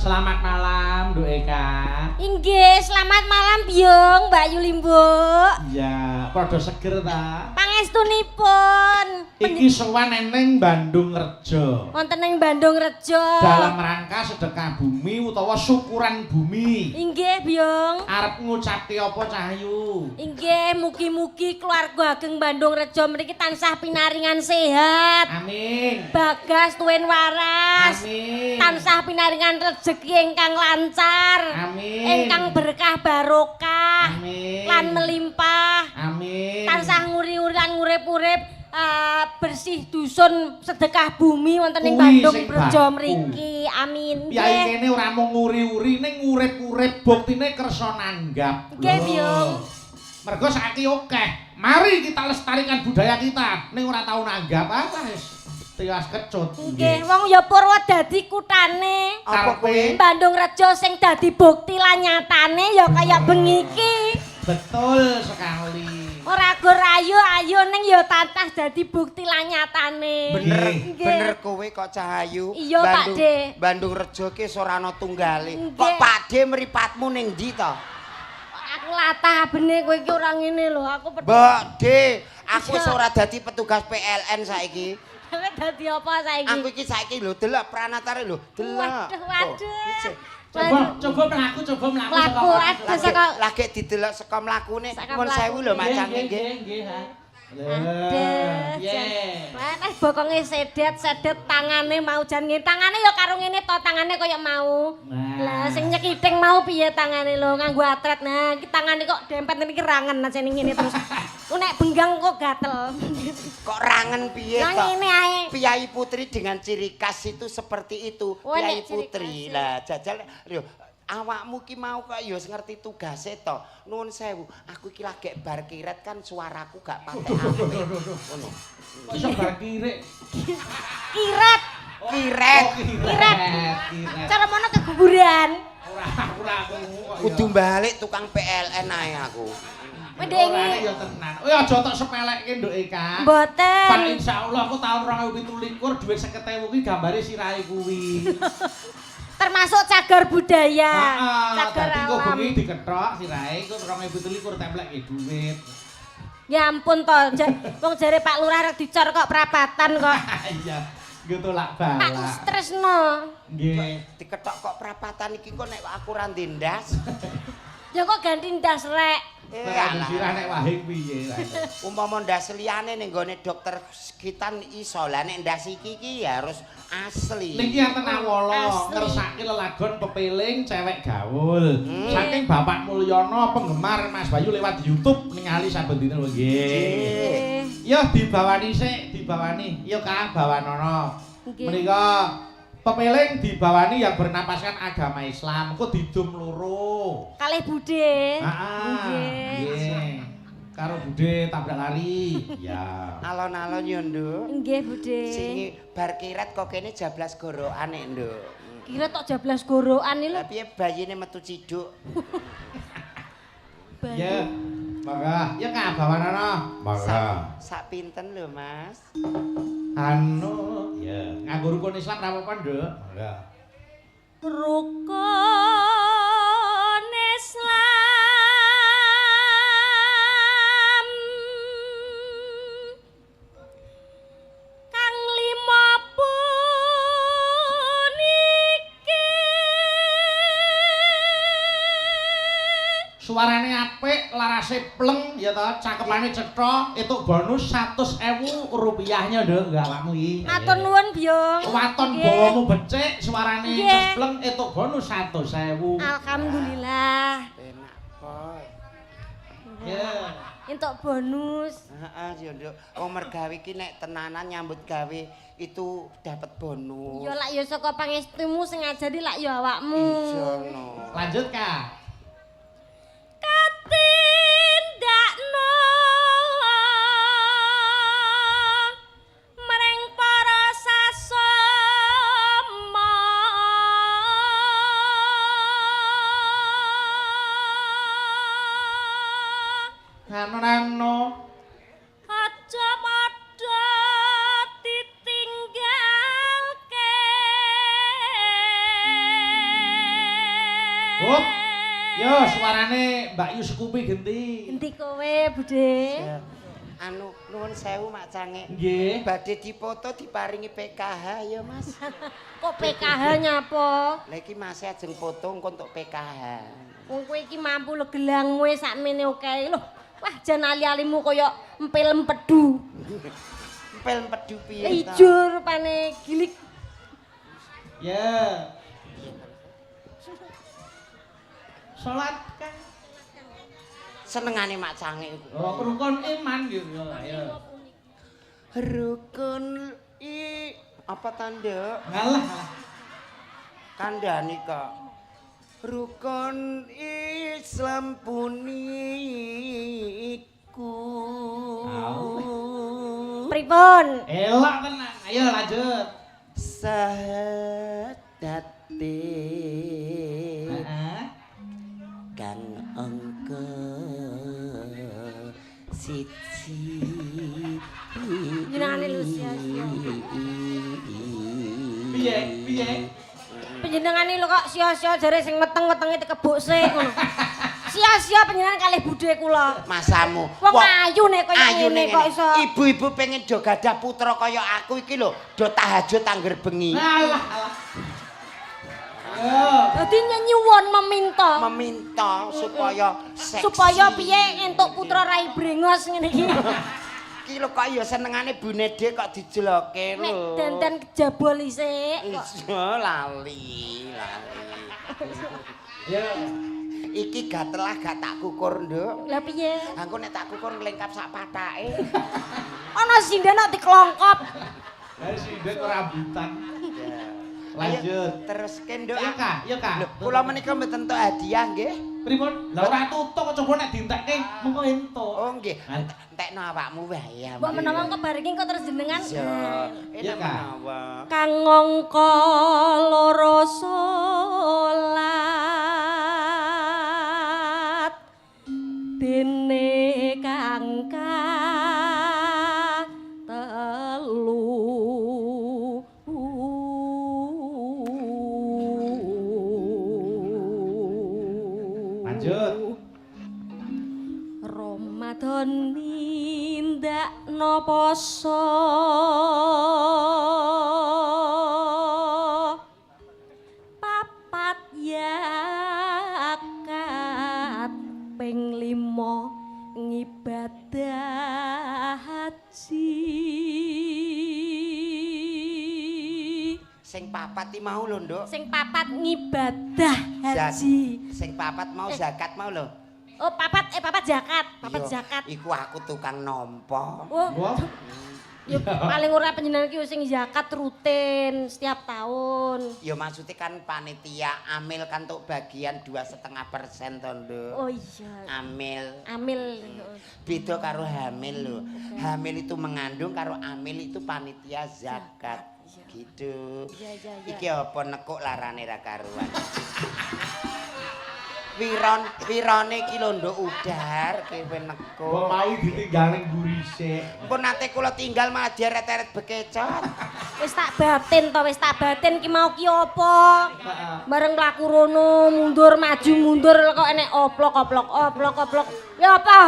Selamat malam, Nduk Eka. Inggih, selamat malam Byung, Mbak Yulimbo. Ya, padha seger ta. Pangestunipun. Iki sowan ning Bandung Rejo. Wonten ing Bandung Rejo. Dalam rangka sedekah bumi utawa syukuran bumi. Inggih, Byung. Arep ngucapke apa Cahyu? Inggih, mugi-mugi keluarga ageng Bandung Rejo mriki tansah pinaringan sehat. Amin. Bagas tuwin waras. Amin. Tansah pinaringan rezeki ingkang lancar. Amin. Ingkang berkah barokah. Amin. Lan melimpah. Amin. Tansah nguri-uri lan ngurip-urip bersih dusun sedekah bumi wonten ing Kuwi Bandung sing Rejo baku. mriki. Amin. Yai kene ora mung nguri-uri ning urip-urip buktine kersa nanggap. Nggih, Lho. Byung. Mergo saiki akeh. Mari kita lestarikan budaya kita. Ning ora tau nanggap wis tiwas kecut. Nggih, wong ya Purwodadi kutane. Apa kuwi? Bandung Rejo sing dadi bukti lan nyatane ya kaya bengi iki. Betul sekali. Ora gur ayu ning ya tatah dadi bukti lan nyatane. Nggih. Bener kowe kok Cahayu. Iya, Pakde. Bandung Rejo ki ora ana tunggale. Nggih. Kok Pakde mripatmu ning ndi to? Aku latah bene kowe iki ora ngene lho, aku Pakde, aku wis Iya. ora dadi petugas PLN saiki. Kowe dadi apa saiki? Aku iki saiki lho delok pranatare lho, delok. Waduh. Coba mlaku Mlaku, aduh, saka- Lagi didelok saka mlakune Saka mun mlaku. sewu lho macane nggih. Nggih, ha. Aduh. Ye. Mana bokonge sedet tangane mau jan ngene. Tangane ya karo ngene to, tangane kaya mau. Nah. Lah sing nyekiting mau piye tangane lho nganggo atret. Nah, iki tangane kok dempet iki rangen aja ning ngene terus. Ku nek benggang kok gatel. Kok rangen piye Lah to? ngene ae. Piyai Putri dengan ciri khas itu seperti itu. Oh, Piyai nek ciri Putri. khas. Lah jajal yo awakmu ki mau kok ya ngerti tugase to. Nuwun sewu, aku iki lagi bar kiret kan suaraku gak patek apik. Ngono. Kok iso bar kirik? Kiret. Kiret. Kiret. Kiret. Cara mono keguburan. Ora aku kok. Kudu balik tukang PLN ae aku. Mendengi. Ya tenan. Oh ya aja tok sepelekke Nduk Eka. Pak Mboten. insyaallah aku tahun 2017 dhuwit 50.000 kuwi gambare sirahe kuwi. Termasuk cagar budaya. Cagar Cagar kok alam. bengi dikethok sirahe iku 2017 templeke dhuwit. Ya ampun to, wong jare Pak Lurah rek dicor kok prapatan kok. Iya, gitu lak Pak balak. Tresno. Nggih. Diketok kok prapatan iki kok nek aku ra ndendas. Ya kok ganti ndas rek. Nek sirah nek wahing piye. Umpama ndas liyane ning gone dokter kita iso lah nek ndas iki ya harus asli. Niki enten awala Asli. ngersake lelagon pepeling cewek gaul. Saking Bapak Mulyono penggemar Mas Bayu lewat YouTube ningali saben dina lho nggih. Yo dibawani sik, dibawani. Yo Kang bawanono. Nggih. Menika pepeling dibawani yang bernapaskan agama Islam. Kok didum loro. Kalih budhe. Nggih. Karo budhe tabrak lari. Ya. Alon-alon yo, Nduk. Nggih, budhe. Sing bar kiret kok kene jablas gorokan nek, Nduk. Kira tok jablas gorokan iki lho. Lah piye bayine metu ciduk? Ya. Mangga, ya kabawanono. Mangga. Sak pinten lho, Mas? Anu, ya, nganggo rukun Islam ra apa-apa, Nduk. Mangga. Rukun Islam kang lima puniki Suarane apik, larase pleng ya ta, cakepane cetha, entuk bonus 100.000 rupiahnya Nduk, enggak awakmu iki. matur nuwun Byung. Waton Nggih. bawamu becik, suarane Nggih. cespleng entuk bonus 100.000. Alhamdulillah. Enak kok. Ya. Entuk bonus. Heeh, yo, Nduk. Wong mergawe iki nek tenanan nyambut gawe itu dapat bonus. Ya lak ya saka pangestumu sing ngajari lak ya awakmu. Ijono. Lanjut, Kak. Katindakno mring para sasama Anu-anu. aja padha ditinggalke Hop. Yo suarane Mbak Yu Sekupi genti. Genti kowe, Bude. Anu nuwun sewu Mak Cange. Nggih. Badhe dipoto diparingi PKH ya Mas. Kok PKH nyapa? Lah iki Mas ajeng foto engko entuk PKH. Wong kowe iki mampu legelangmu sakmene oke lho. Wah, jan ali-alimu kaya empil empedu. Empil empedu piye ta? Ijo rupane gilik. Ya. Salat kan. Senengane Mak Cange iku. Oh, rukun iman gitu. Ayo. Rukun apa tanda? Ngalah. Kandhani kok. Rukun Islam puniku. Pripun? Elak tenan. Ayo lanjut. Sahadate Heeh. kang angka siji. Jenengane lho sia-sia. Piye? Piye? Panjenengane lho kok sia-sia jare sing meteng-metenge tekebuk sik ngono. Sia-sia panjenengan kalih budhe kula. Masamu. Wong ayu nek kaya ngene kok iso. Ibu-ibu pengen do gadah putra kaya aku iki lho, do tahajud angger bengi. Alah. Ayo. Dadi nyuwun meminta. Meminta supaya seksi. Supaya piye entuk putra rai brengos ngene iki. Iki lho kok ya senengane Bunede kok dijloke Nek lho. dandan kejabol isik kok. Iya lali. Ya. Iki gatelah gak tak kukur, Nduk. Lah piye? Engko nek tak kukur nglengkap sak patake. Ana sinden nek diklongkop. Lah sing ndek rambutan. Lanjut. Terus Nduk. Iya Kak, iya Kak. Lho, kula menika mboten entuk hadiah nggih. Pripun? Lah ora tutuk coba nek dientekke mengko entuk. Oh nggih. Entekno awakmu wae ya. Mbok menawa engko bareng kok terus jenengan. Iya. Iya, Enak Kak. menawa. Kang ngangka loro salat dene kang telu. Lanjut. Ramadan nindakno poso papat yakat ping 5 ngibadah haji. Sing papat iki mau lho, Nduk. Sing papat ngibadah haji. Sing papat mau zakat mau lho. Oh, papat zakat, papat Iya, zakat. Iku aku tukang nampa. Oh, Wah. ya paling ora panjenengan ki sing zakat rutin setiap tahun. Ya maksudnya kan panitia amil kan untuk bagian 2,5% to, Nduk. Oh iya. Amil. Amil. Beda karo hamil lho. Hamil itu mengandung karo amil itu panitia zakat. Gitu. Iya. Iki apa nekuk larane ra karuan. Wirone iki lho Nduk udar kewe Kok nekuk. mau ditinggal ning burise. Engko nate kula tinggal malah dieret-eret bekecot. Wis tak batin to, wis tak batin ki mau ki apa? Bareng mlaku rono mundur maju mundur kok enek oplok. Ya apa?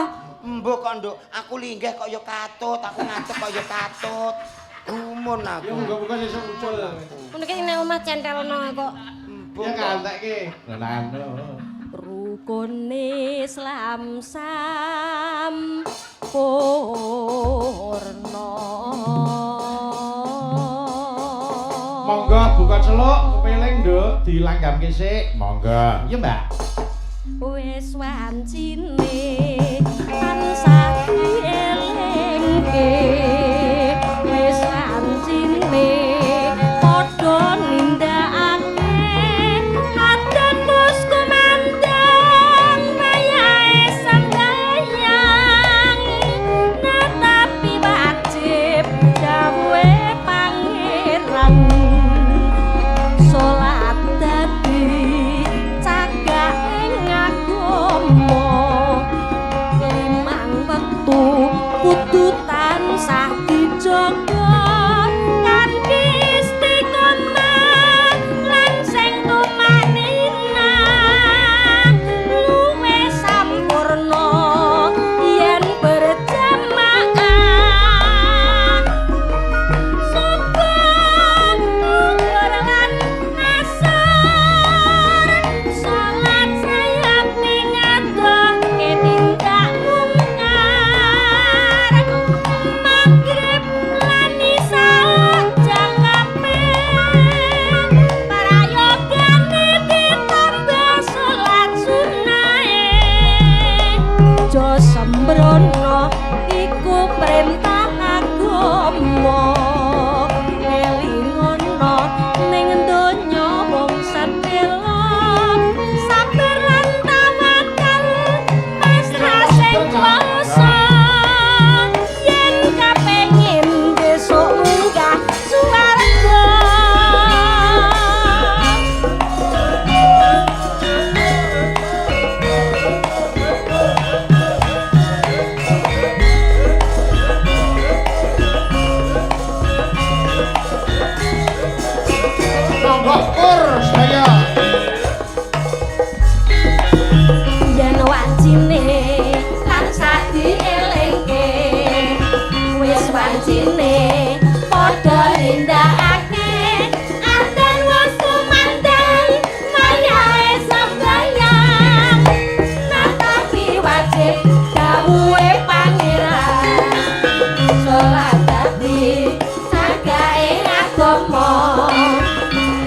Mbok kok Nduk, aku linggih kok ya katut, aku ngadeg kok ya katut. Gumun Ya aku. muga-muga sesuk muncul. Ngono ki nek omah centelno kok. Ya kan tekke. Lah Rukun Islam sampurna. Monggo buka celuk kepeling Nduk dilanggamke sik. Monggo. Iya, Mbak. Wis wancine tansah dielingke. Wis wancine padha nindakake atan bos kumandang bayae sembayang. Nah tapi wajib dawuhe pangeran salat dadi cagak ing agama limang wektu kudu tansah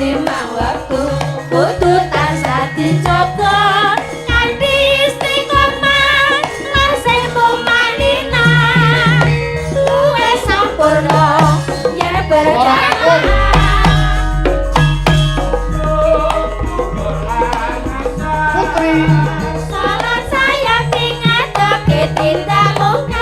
Limang wektu kudu tansah dicoba kanthi istiqomah lan semu manina luwe sampurna yen berjamaah. Putri Salat saya tingatake tindak mungkar.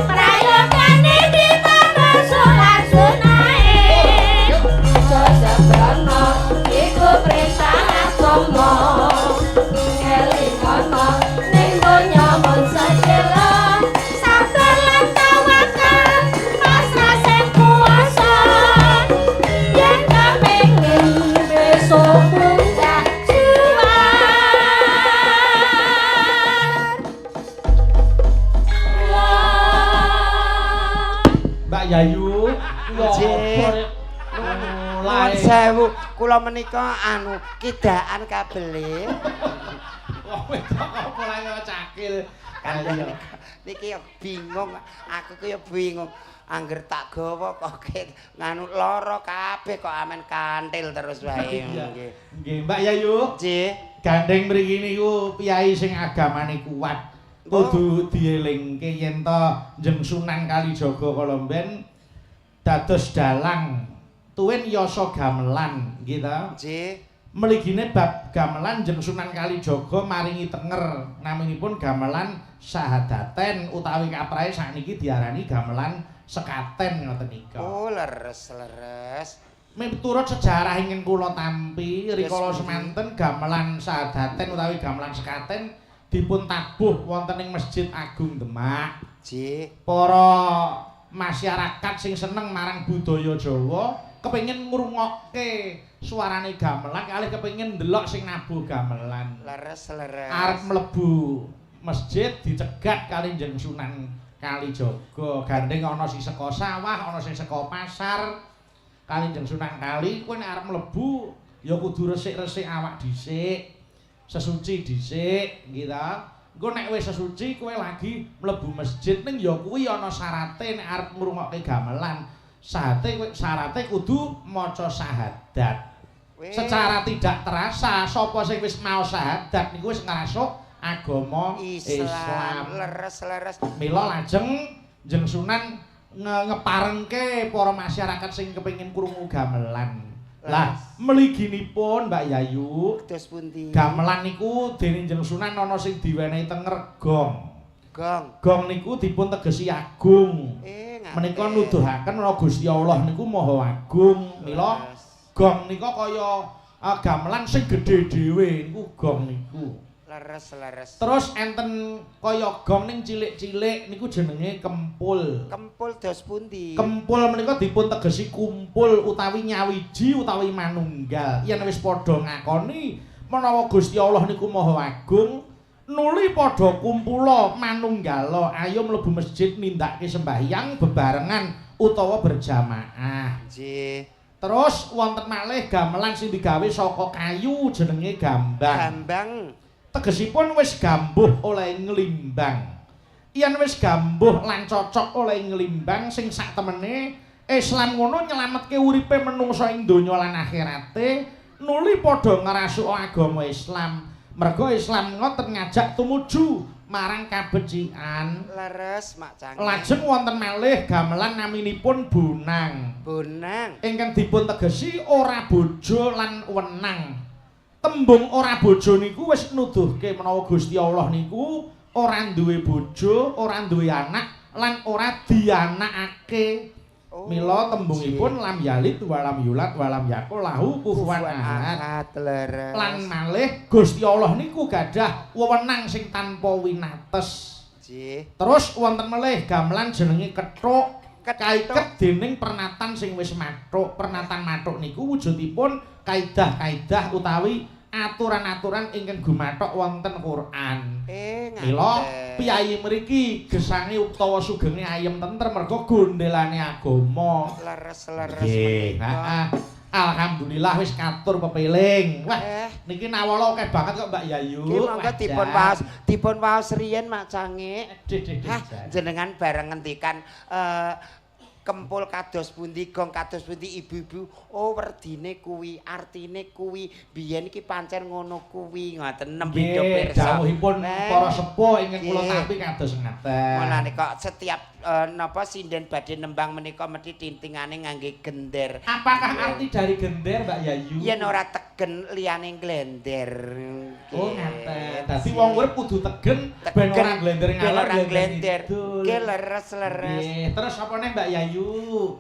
Prayogane ditata salat sunahe. Sesebrana iku perintah agama. Elingono ning donya mun sedhela sabar lan tawakal pasrah sing kuwasa. Yen kepengin besok munggah juar. Mbak Yayu Nggih. Nuwun sewu, kula menika anu kidaan kabele. Wah, wedok apa lagi cakil. Ayo. Niki ya bingung, aku ki ya bingung. Angger tak gawa kok nganu lara kabeh kok amen kantil terus wae. Nggih. Nggih, Mbak Yayu. Nggih. Gandeng mriki niku piyai sing agamane kuat. Kudu dielingke yen to Njeng Sunan Kalijaga kala mben dados dalang tuwin yasa gamelan, nggih ta? Nggih. Mligine bab gamelan Njeng Sunan Kalijaga maringi tenger naminipun gamelan sahadaten utawi kaprahe sakniki diarani gamelan sekaten ngoten nika. Oh, leres. Miturut sejarah ingkang kula tampi rikala Yes, semanten gamelan sahadaten utawi gamelan sekaten dipun tabuh wonten ing Masjid Agung Demak. Nggih. Para masyarakat sing seneng marang budaya Jawa kepengin ngrungokke suarane gamelan kalih kepengin ndelok sing nabuh gamelan. Leres. Arep mlebu masjid dicegat kali Njeng Sunan Kalijaga. Gandeng ana sing saka sawah, ana sing saka pasar. Kali Njeng Sunan Kali kowe nek arep mlebu ya kudu resik-resik awak dhisik. Sesuci dhisik, nggih ta? Engko nek wis sesuci kowe lagi mlebu masjid ning ya kuwi ana syarate nek arep ngrungokke gamelan. Syarate kudu maca syahadat. Secara tidak terasa sapa sing wis mau syahadat niku wis ngrasuk agama Islam. Leres. Mila lajeng Njeng Sunan ngeparengke para masyarakat sing kepengin krungu gamelan. Lah, mliginipun Mbak Yayu, Dos pundi? gamelan niku dening Njeng Sunan ana sing diwenehi tenger gong. Gong niku dipun tegesi agung. Menika nuduhaken menawa Gusti Allah niku Maha Agung. Mila gong nika kaya gamelan sing gedhe dhewe niku gong niku. Leres. Terus enten kaya gong ning cilik-cilik niku jenenge kempul. Kempul dos pundi? Kempul menika dipun tegesi kumpul utawi nyawiji utawi manunggal. Yen wis padha ngakoni menawa Gusti Allah niku Maha Agung, nuli padha kumpula manunggala ayo mlebu masjid nindakake sembahyang bebarengan utawa berjamaah. Nggih. Terus wonten malih gamelan sing digawe saka kayu jenenge gambang. Tegesipun wis gambuh oleh nglimbang. Yen wis gambuh lan cocok oleh nglimbang sing sak temene Islam ngono nyelametke uripe menungsa ing donya lan akhirate nuli padha ngrasuk agama Islam. Mergo Islam ngoten ngajak tumuju marang kabecikan. Leres Mak Cang. Lajeng wonten malih gamelan naminipun bonang. Ingkang dipun tegesi ora bojo lan wenang. Tembung ora bojo niku wis nuduhke menawa Gusti Allah niku ora duwe bojo, ora duwe anak lan ora dianakake. Mila tembungipun lam yalid walam yulad walam yakul lahu kufuwan ahad. Lan malih Gusti Allah niku gadah wewenang sing tanpa winates. Terus wonten malih gamelan jenenge kethuk. Kaiket dening pernatan sing wis mathuk. Pernatan mathuk niku wujudipun kaidah-kaidah utawi aturan-aturan ingkang gumathok wonten Quran. Mila piyai mriki gesange utawa sugenge ayem tentrem merga gondelane agama. Leres menika. Alhamdulillah wis katur pepeling. Wah, niki nawala akeh banget kok Mbak Yayu. Nggih monggo dipun waos riyen Mak Cange. Jenengan bareng ngendikan kempul kados pundi gong kados pundi ibu-ibu werdine kuwi artine kuwi biyen iki pancen ngono kuwi ngoten nembe pirsa dawuhipun para sepuh ingkang kula tampi kados ngaten mulane kok setiap napa sinden badhe nembang menika mesti tintingane ngangge gender. Apakah arti dari gender Mbak Yayu? Yen ora tegen liyane glender. Oh ngaten. Dadi wong urip kudu tegen ben ora glender ngalor glender. Nggih leres-leres. Nggih, terus apa neh Mbak Yayu?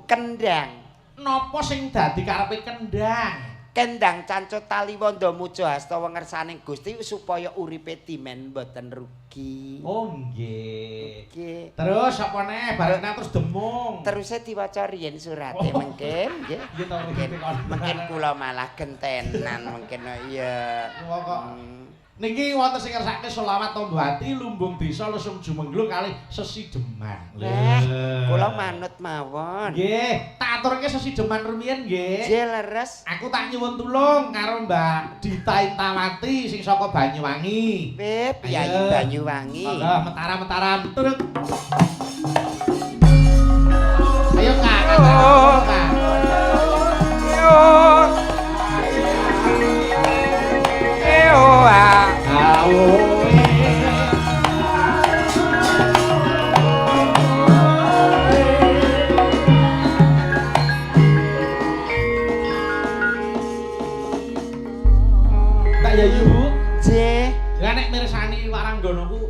Kendang. Napa sing dadi karepe kendang? Kendang cancut tali wanda muja hasta wengersaning Gusti supaya uripe dimen mboten rugi. Oh nggih. Nggih. Terus apa neh barengna terus demung. Teruse diwaca riyen surate mengken nggih. Nggih to mungkin kula malah gentenan mungkin iya. Kok niki wonten sing ngersake selawat Tondo Ati lumbung desa Lesung Jumenglung kalih Sesideman. Kula manut mawon. Nggih, tak aturke Sesideman rumiyin nggih. Nggih leres. Aku tak nyuwun tulung karo Mbak Dita Intawati sing saka Banyuwangi. Piyayi Banyuwangi. Mataram-mataram turut. Ayo Kak.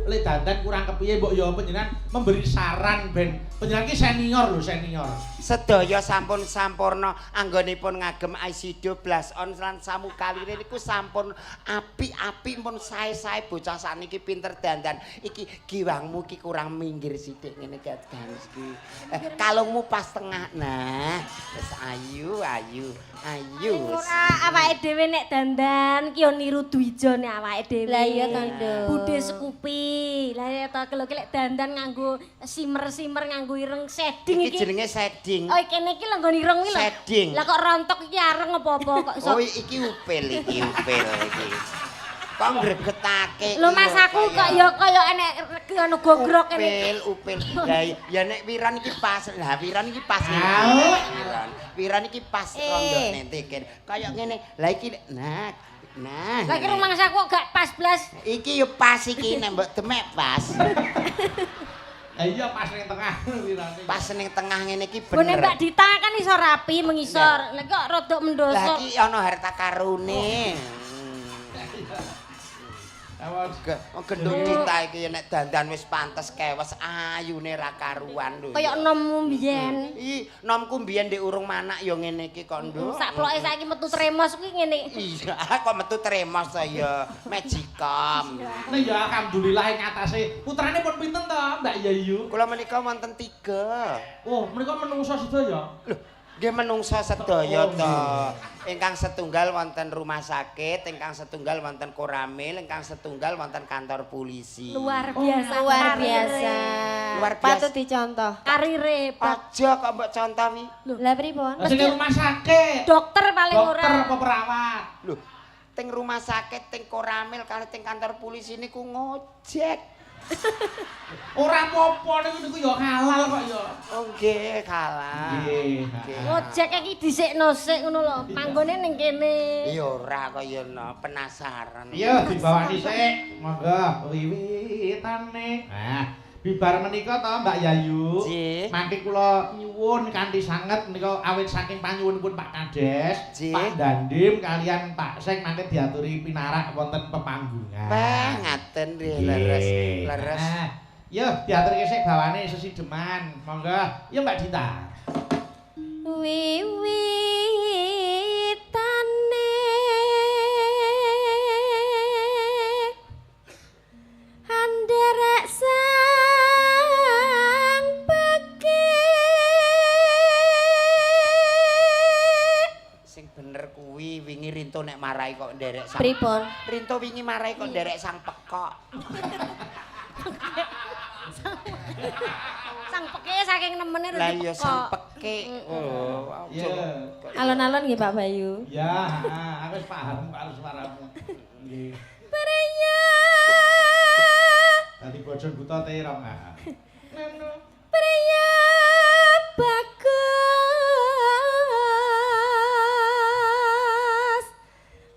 Le dandan kurang kepiye mbok ya panjenengan memberi saran ben panjenengan iki senior lho senior. Sedaya sampun sampurna anggonipun ngagem IC12 on lan samu kalire niku sampun apik-apik pun sae-sae bocah sakniki pinter dandan. Iki giwangmu iki kurang minggir sithik ngene iki iki. Kalungmu pas tengah. Nah, wis ayu. Ora awake dhewe nek dandan ki yo niru Dwija nek awake dhewe. Lah iya to, Nduk. Budhe Scoopy. Lah ya to kelek dandan nganggo simer-simer nganggo ireng shading iki. Iki jenenge shading. Oh, kene iki lho nggone ireng iki lho. Shading. Lah kok rontok iki areng apa-apa kok iso. Oh, iki upil iki. Kok ngregetake. Lho Mas aku kok ya kaya enek anu gogrok kene. Upil. Lah ya nek wiran iki pas. Lah wiran iki pas. Wiran iki pas rondone tiket. Kaya ngene. Lah iki nah. Lah iki rumangsaku gak pas blas. Iki yo pas iki nek mbok demek pas. Iya pas ning tengah wirane. Pas ning tengah ngene iki bener. Bone Mbak Dita kan iso rapi mengisor. Lah kok rodok mendoso. Lah iki ana harta karune. Gendut Dita iki nek dandan wis pantes kewes ayune ra karuan lho. Kaya nommu mbiyen. Nomku mbiyen ndek urung manak ya ngene iki kok, Nduk. Sak ploke saiki metu tremos kuwi ngene. Iya, kok metu tremos to ya. Magicom. Nah ya alhamdulillah ing atase putrane pun pinten to, Mbak Yayu? Kula menika wonten 3. Oh, menika menungso sedaya. Lho, nggih menungsa sedaya to. Ingkang setunggal wonten rumah sakit, ingkang setunggal wonten Koramil, ingkang setunggal wonten kantor polisi. Luar biasa. Luar biasa. Patut dicontoh. Karire aja kok mbok contohi. Lah pripun? Sing rumah sakit. Dokter paling ora. Dokter apa perawat? Lho, teng rumah sakit, teng Koramil kali teng kantor polisi niku ngojek. Ora apa-apa niku ya halal kok ya. Oh nggih, halal. Nggih. Ngojek iki dhisikno sik ngono lho. Panggone ning kene. Ya ora kaya penasaran. Iya, dibawani sik. Monggo wiwitane. Nah, bibar menika to Mbak Yayu. Mangke kula nyuwun kanthi sanget menika awit saking panyuwunipun Pak Kades, Pak Dandim kalian Pak Seng mangke diaturi pinarak wonten pepanggungan. Ngaten nggih leres. Nah, yo diaturke sik bawane Sesideman. Monggo. Yo Mbak Dita. Wiwitane anderek sang bekik. Sing bener kuwi wingi Rinto nek marahi kok nderek sang. Pripun? Rinto wingi marahi kok nderek sang pekok. Sang peke saking nemene Lah iya sang Cake. Oh, Ya. Alon-alon nggih Pak Bayu. Ya, aku wis paham karo suaramu. Nggih. Priya. Tadi bojone buta terong. Priya bagus.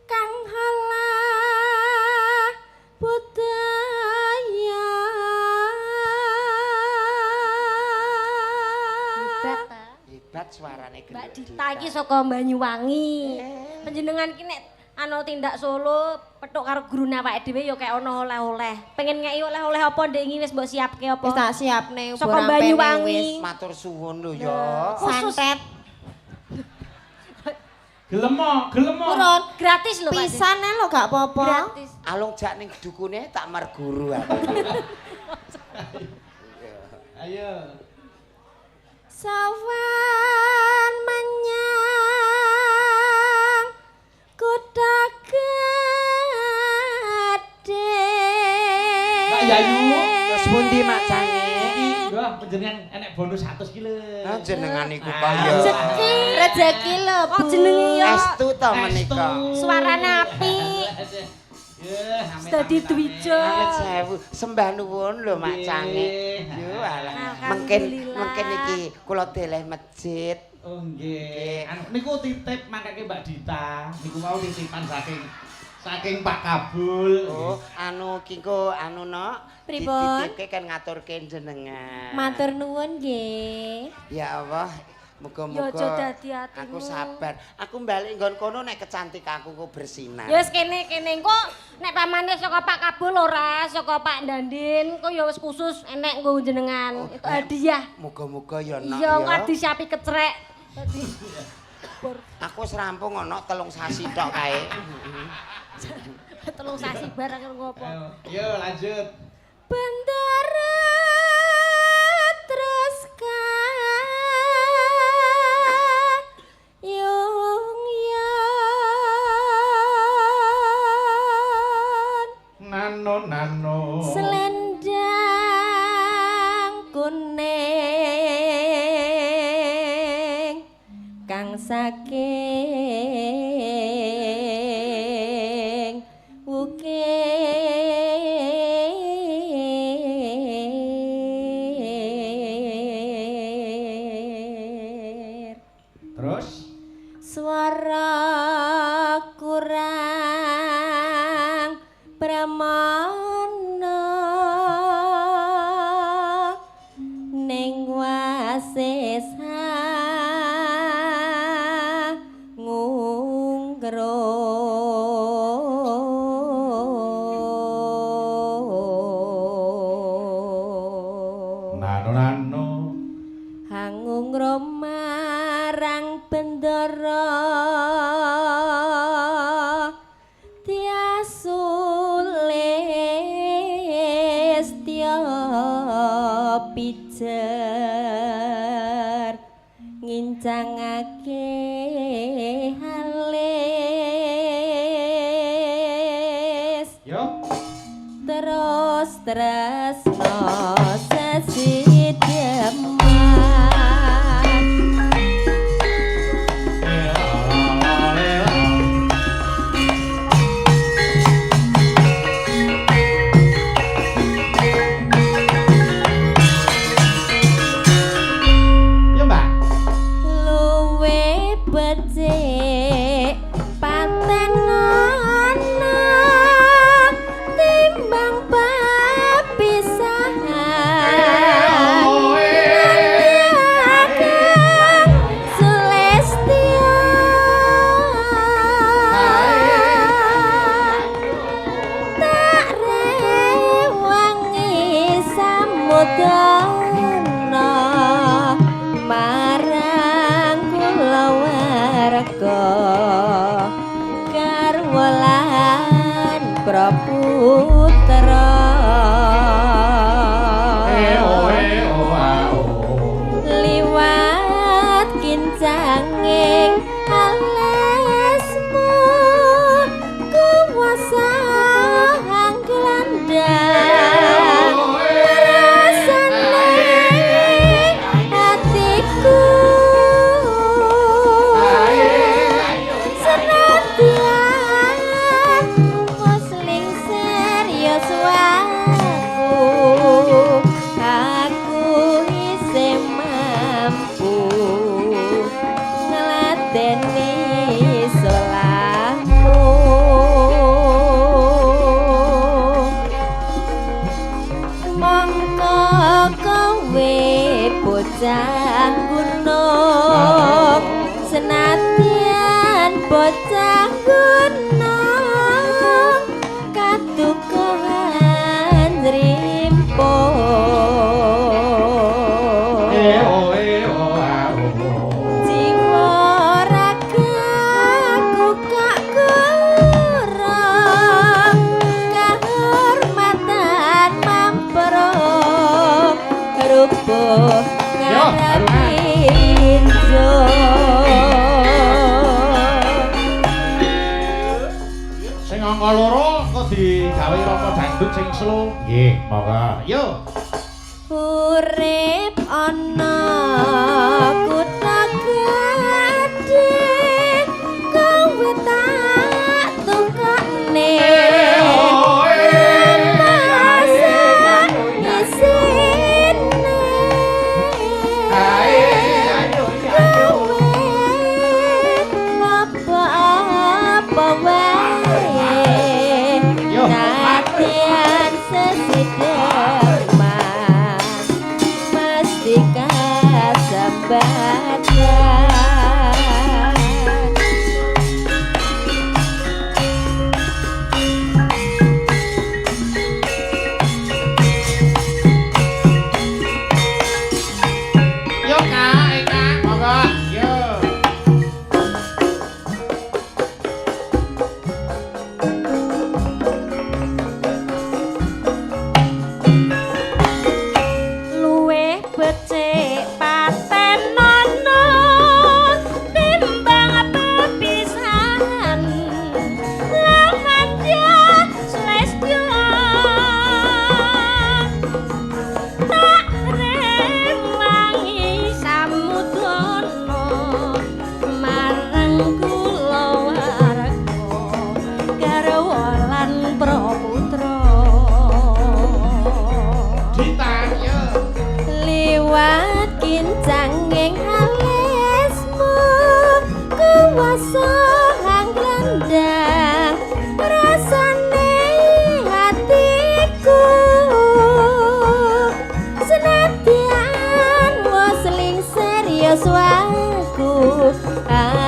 Kang halah budaya. Hebat ta. Hebat suarane Mbak Gendut Dita iki saka Banyuwangi. Panjenengan ki nek ana tindak Solo petuk karo gurune awake dhewe ya kayak ana oleh-oleh. Pengen ngeki oleh-oleh apa ndek iki wis mbok siapke apa? Wis tak siapne Saka Banyuwangi. Matur suwun lho ya. Santet. Gelem mo. Urun Gratis lho Pak. pisan lho gak apa-apa. Gratis. Alung jak ning dukune tak merguru aku. Ayo. Sawan menyang kota gede. Mbak Yayu, Terus pundi Mak Cange? Wah, panjenengan enek bonus 100 ki lho. Ah, jenengan iku kaya Rezeki lho Bu. Oh jenenge ya. estu to menika. Suarane apik. Ya, Dadi dwija. Amit sewu, sembah nuwun lho Mak Cange. Yo alah, mungkin iki kula deleh masjid. Oh nggih. Niku titip mangkake Mbak Dita. Niku mau titipan saking Pak Kabul. Oh, anu kingko anu no. Pripun? Dititipke kan ngaturke jenengan. Matur nuwun nggih. Ya Allah, Ya muga-muga aja dadi atimu. aku sabar. Aku balik nggon kono nek kecantikanku ku bersinar. Ya wis kene engko nek pamane saka Pak Kabul ora, saka Pak Dandin kok ya wis khusus enek nggo jenengan. Itu hadiah. Muga-muga ya nak Iya, ya. kok disiapi kecrek. Dadi Aku wis rampung ana 3 sasi tok kae. 3 sasi barang ngopo. Yo lanjut. Bendara terus yung yon Nano. selendang kuning kang saking ukir Terus suara kurang pramana ning wasesa ngungro nano. hangung romarang bendara tiasulis tiap pijer ngincangake halis Yo. terus tresno sesi deman Yo, Mbak. luwe becik patenan timbang papisahan bocah gunung senadyan bocah gunung katukuhan rimpo jiwa ragaku kak kurang kehormatan mamperong rubuh ngarapinjo sing angka loro kok digawe roko dangdut sing slow nggih monggo yo urip ana kutha gedhe kowe tak tukane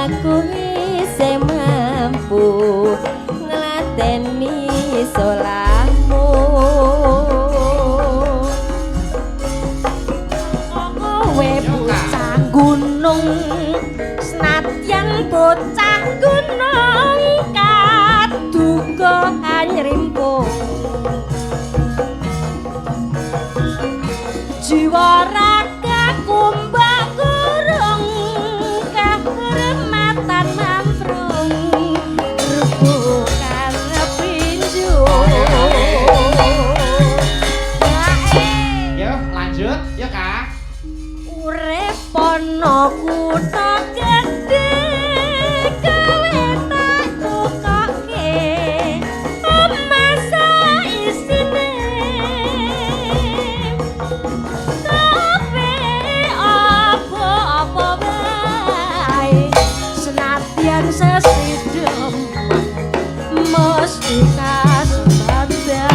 aku isih mampu ngladeni solahmu kowe bocah gunung senadyan bocah gunung kaduga anyrimpo jiwa raga kumbang gurung kehormatan mamprung rubukan pinju yo lanjut yo Kak urip ana kutha gedhe kowe tak tukoke omah saisine tapi apa wae senadyan sesidhem mesti kasembatan.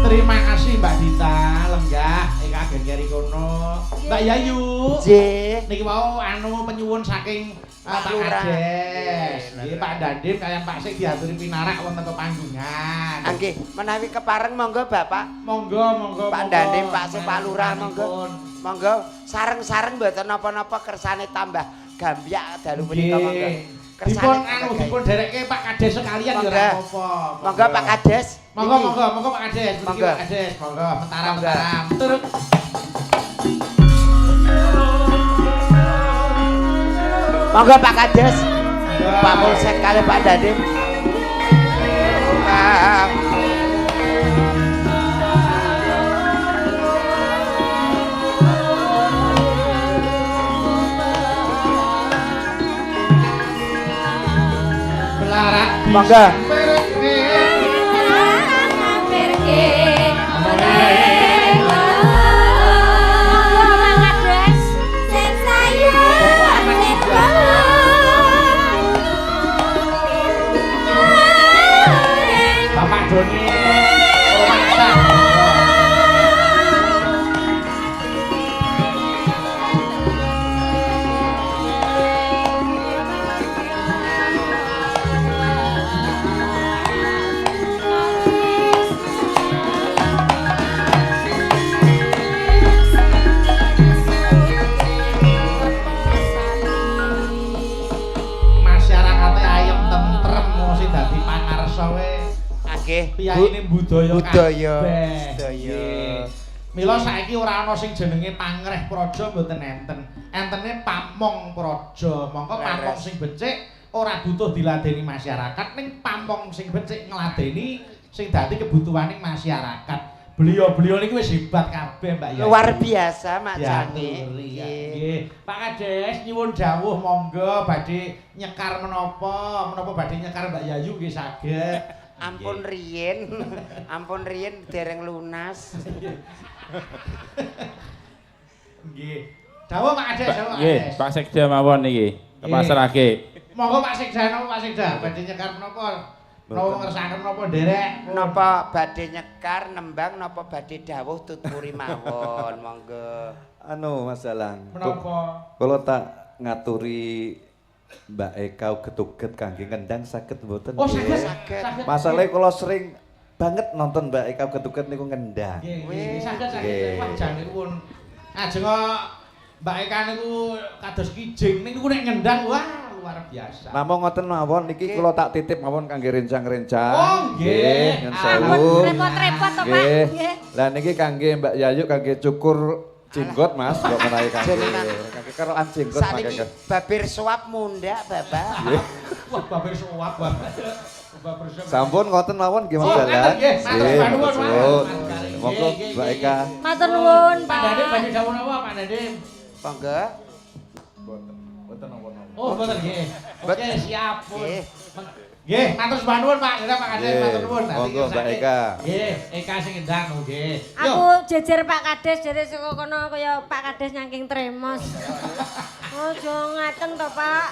terima kasih Mbak Dita lenggah kaget keri kono Mbak Yayu Nggih. niki mau anu penyuwun saking Pak Lurah. Kades nggih Pak Dandim kalian Pak Sik diaturi pinarak wonten kepanggungan Nggih, menawi kepareng monggo Bapak. monggo Pak Dandim, Pak Sik, Pak Lurah monggo. Monggo sareng-sareng mboten napa-napa kersane tambah gambyak dalu menika monggo. dipun anu dipun derekke Pak Kades sekalian ya ora apa-apa Monggo Pak Kades. monggo Pak Kades mriki Monggo. Pak Kades monggo mentaram turut Monggo Pak Kades. Pak Polsek kali Pak Dandim. belarak Monggo. Bapak Doni Romansa priyaine budaya budaya. Mila saiki ora ana sing jenenge pangreh praja mboten enten. Entene pamong praja. Mongko pamong sing becik ora butuh diladeni masyarakat, ning pamong sing becik ngladeni sing dadi kebutuhaning masyarakat. Beliau-beliau niku wis hebat kabeh, Mbak Yai. Luar biasa macane. Nggih. Pak Kades nyuwun dawuh monggo badhe nyekar menapa badhe nyekar Mbak Yayu nggih saged. Ampun riyin. Ampun riyin dereng lunas. Nggih. Dawuh Pak Kades, dawuh Pak Nggih, Kades. Pak Sekda mawon niki. Kepasrahke. Monggo Pak Sekda napa Pak Sekda badhe nyekar menapa? Napa ngersakaken menapa derek? Napa badhe nyekar nembang napa badhe dawuh tuturi mawon monggo. Anu Mas Dalang. Menapa? Kula tak ngaturi Mbak Eka getuget kangge ngendang saged mboten? Oh, nggih? saged. Masalahe kula sering banget nonton Mbak Eka getuget niku ngendang. Nggih, saged. Nggih. Wah, janipun. Ajeng Mbak Eka niku kados kijing niku nek ngendang wah luar biasa. Namung ngoten mawon niki kula tak titip mawon kangge rencang-rencang. Oh, nggih. Nyun Ampun sewu. repot-repot to, Pak. Nggih. Nggih. Lah niki kangge Mbak Yayu kangge cukur jenggot Mas, kok menawi kangge Jenengan. kangge kerokan jenggot Saniki mangke. babir suap mundak, Bapak. Wah, babir suap, Bapak. Babir suap. Sampun ngoten mawon nggih Mas Oh, Dalang. ngaten nggih. Matur nuwun, Mas. Nuwun. Monggo Nggih, Mbak nggih, Eka. Matur nuwun, Pak Pak. Nadim badhe dawuh napa, Pak Nadim? Monggo. Mboten napa-napa. Oh, mboten nggih. Oke, siap pun. Nggih. Nggih, matur sembah nuwun Pak. Dadah Pak Kades, Nggih, matur nuwun. monggo, Mbak Eka. Nggih, Eka sing ngendang nggih. Aku jejer Pak Kades dari saka kono kaya Pak Kades nyangking tremos. Ojo ngaten to, Pak.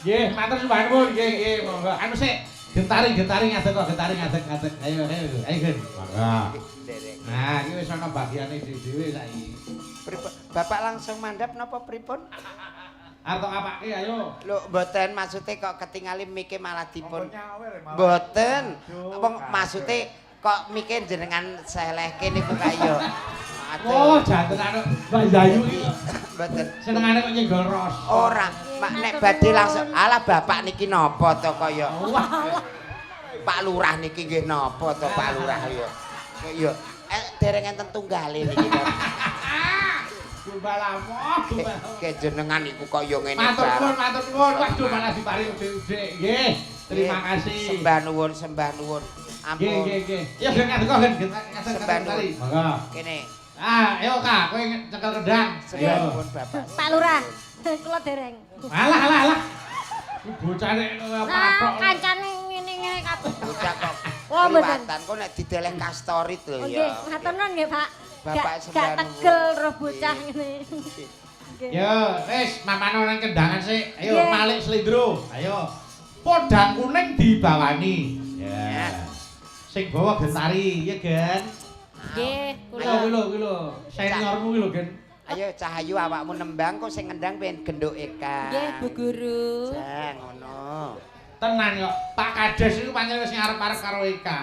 Nggih, matur sembah nuwun nggih, monggo. Anu sik, gentari ngadeg kok, gentari ngadeg. Ayo, Gen. Monggo. Nah, iki wis ana bagiane dhewe saiki. Bapak langsung mandhap napa pripun? Arep apake ayo. Lho, mboten maksude kok ketingali mike malah dipun. Mboten. Wong maksude kok mike jenengan selehke niku kaya. Oh, janten anu Mbak Yayu iki. Mboten. Senengane kok nyenggol ros. Ora, mak nek badhe langsung alah bapak niki napa to kaya. Pak Lurah niki nggih napa to Pak Lurah ya. Ya dereng enten tunggale niki. Balamoh. Ke jenengan iku kaya ngene Matur nuwun, bareng. matur nuwun. Waduh malah diparing udik-udik. Nggih. Terima kasih. Sembah nuwun, sembah nuwun. Ampun. Nggih. Ya gen ngadeg kok gen ngadeg Sembah tari. nuwun. Monggo. Kene. Ah, ayo Kak, kowe cekel kendang. Sembah Ayo. nuwun Bapak. Pak Lurah, kula dereng. Alah. Iki bocah nek Nah, patok. kancane ngene-ngene kabeh. Bocah kok. Oh, mboten. Liwatan kok nek dideleh kastorit lho Nggih, ya. matur nuwun nggih, Pak. Bapak Gak sembah tegel nuwun. roh bocah ngene. Nggih. Yo, wis mamano nang kendangan sik. Ayo Nggih. malik slendro. Ayo. Podang kuning dibawani. Ya. Sing bawa gentari, ya Gen. Nggih, Kuwi kula. lho. Seniormu kuwi lho, Gen. Ayo Cahayu awakmu nembang kok sing ngendang pengen genduk Eka. Nggih, Bu Guru. Jang ngono. Tenan kok. Pak Kades iku pancen wis ngarep-arep karo Eka.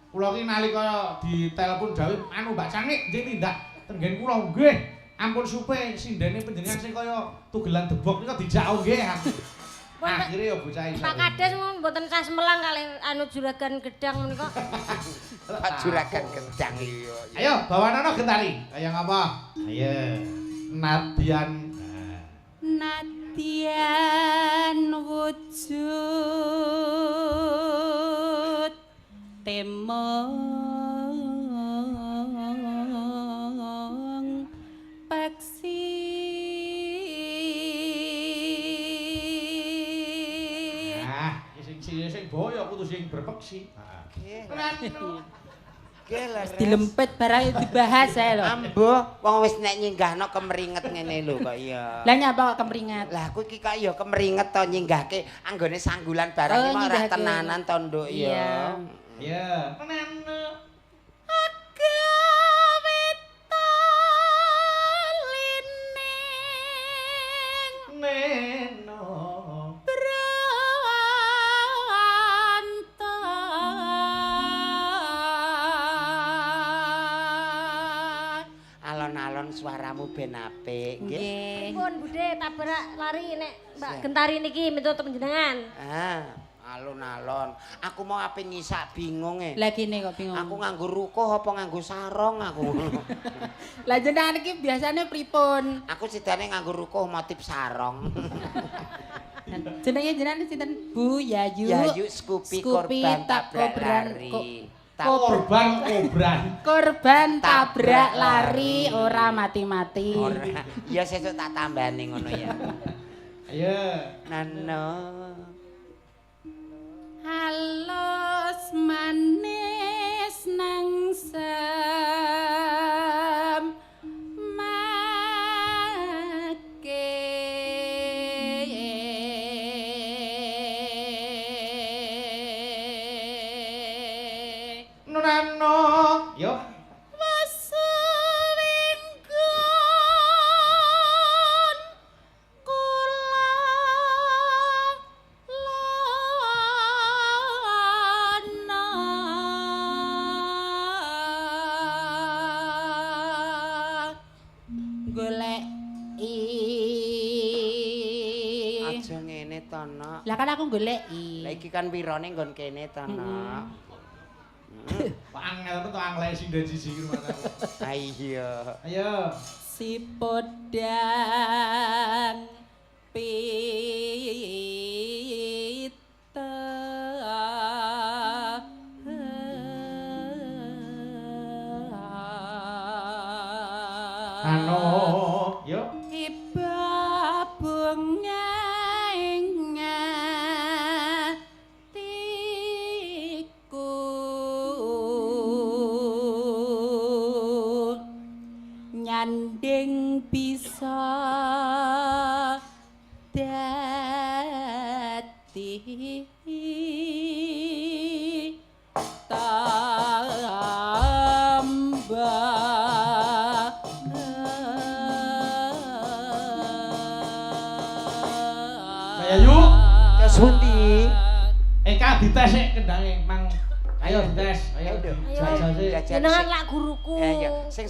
Kula ki nalika ditelepon dawuh anu Mbak Cangik nggih tindak tenggen kula nggih. Ampun supe sindene panjenengan sing kaya tugelan debok nika dijauh nggih. Akhire ya bocah iso. Pak Kades mboten sas melang kalih anu juragan gedang menika. Pak Juragan Gendang iya. Ayo bawanono gentari. Kaya ngapa? Ayo. Nadian. Nadyan wujud temong paksi Nah, sing boyo kudu sing berpeksi. dilempet barang dibahas ae lho. Ambo, wong wis nek nyinggahno kemringet ngene lho kok iya. Lah nyapa kok kemringat? Lah aku iki kok ya kemringet to nyinggahke anggone sanggulan barang iki mah ora nyinggahke. tenanan to nduk ya. Ya. Tenan. Neno. Alon-alon suaramu ben apik nggih. Nggih. Pun Bude tabrak lari nek Mbak Gentari niki miturut panjenengan. Ah, Alon-alon. Aku mau ape ngisak bingung e. Lah kene kok bingung. Aku nganggo rukuh apa nganggo sarong aku. Lah jenengan iki biasane pripun? Aku sidane nganggo rukuh motif sarong. Jenenge jenengan sinten? Bu Yayu. Yayu Skupi korban tabrak lari. Korban tabrak lari ora mati-mati. Ora. Ya sesuk tak tambani ngono ya. Ayo. Nano. Halus manis nang sem make Nunano. Yo. Aja ngene to, Nok. Lah kan aku goleki. Lah iki kan wirane nggon kene to, Nok. Pak angel to angle sinden siji ki rumah aku. Ha iya. Ayo. Si podang pita Ano. Yo. Iba bunga ing atiku nyanding bisa dadi tambah Yayu. Tes pundi? Eka dites sik kendange mang. Ayo dites. Ayo. Jajal sik. Jenengan lak guruku. Ya, sing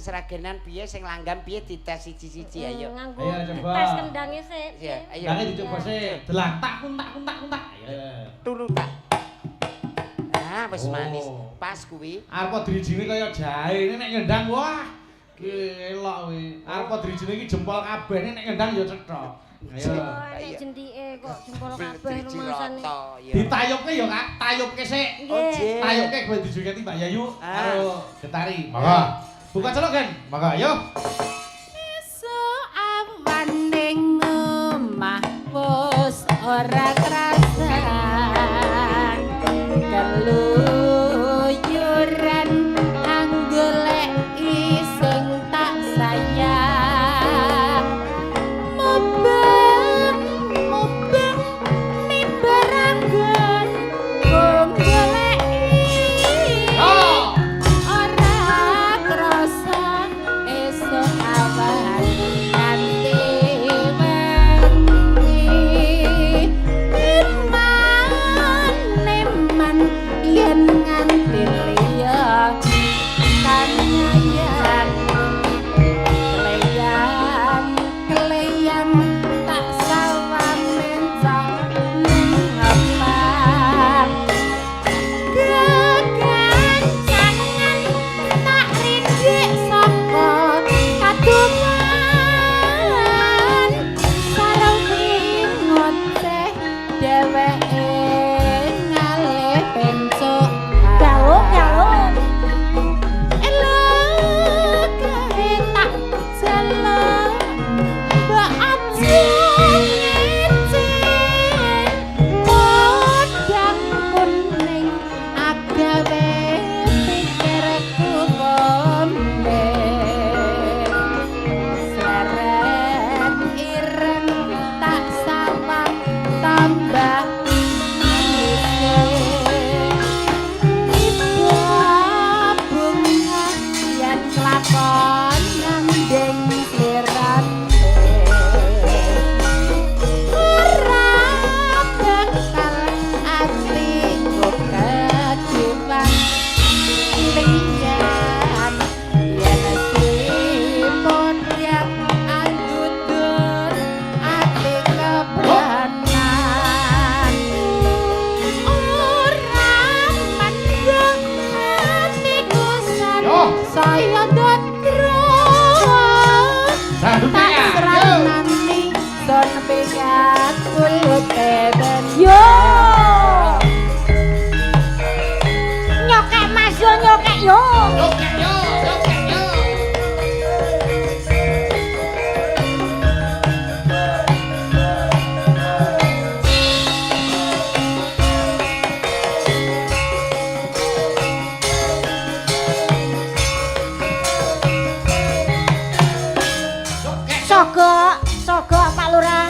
seragenan piye, sing langgam piye dites siji-siji ayo. Nganggo Ayo, coba. tes kendange sik. Ya, ayo. Nanti dicoba sik. Delantak kuntak. Ayo. Turu tak. Ah, wis Oh. manis. Pas kuwi. Arep drijine kaya jahe, ini nek ngendang wah. Kelok kuwi. Arep drijine iki jempol kabeh, ini nek ngendang ya cethok. Ayo. Oh, nek jendike kok jempol kabeh Driji rumasane. rata ya. Ditayupke ya Kak, tayupke sik. Nggih. Tayupke gue dijogeti Mbak Yayu Ah. karo Getari. Maka. Buka celok kan? Maka ayo. Esuk awan ning omah wis ora krasan keluyuran anggoleki sing tak sayang mubeng nimbaranggon goleki Oh. ora krasa esuk awan nganti wengi teben Yo. Nyokek Mas yo nyokek yo. Sogo Pak Lurah.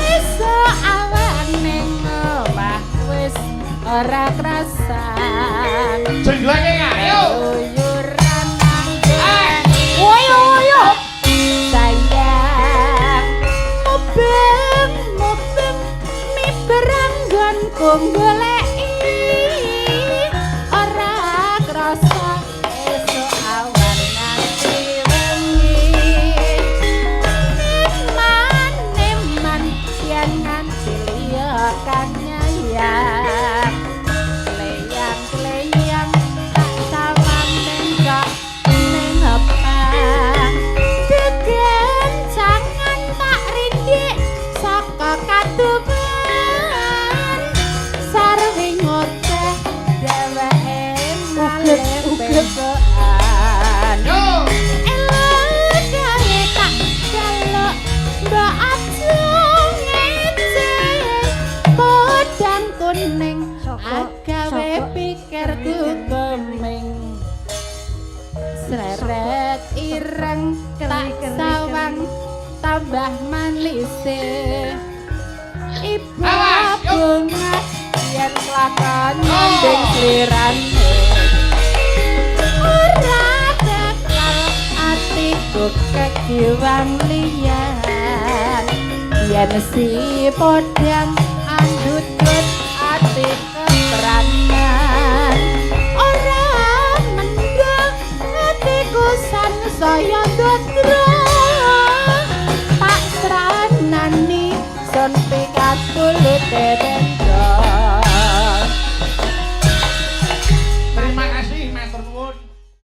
esuk awan ning omah wis ora krasan Jenglenge ayo. uyuran nang Woyo woyo. sayang mubeng miberanggon goleki ora krasa esuk awan nganti wengi man yen nganti liya kang nyayang kleyang tak sawang nengkok ning hepang deden jangan tak rindik saka katuban sarwi ngoceh dheweke malih besokan elok gawe tak jaluk mbak aja ngece podang kuning agawe pikirku gemeng seret ireng tak sawang tambah manlise ibu bunga yen kelakon nyanding slirane ora bakal atiku kekiwang liyan yen si podang andutut ati keperanan ora mendung atiku sansaya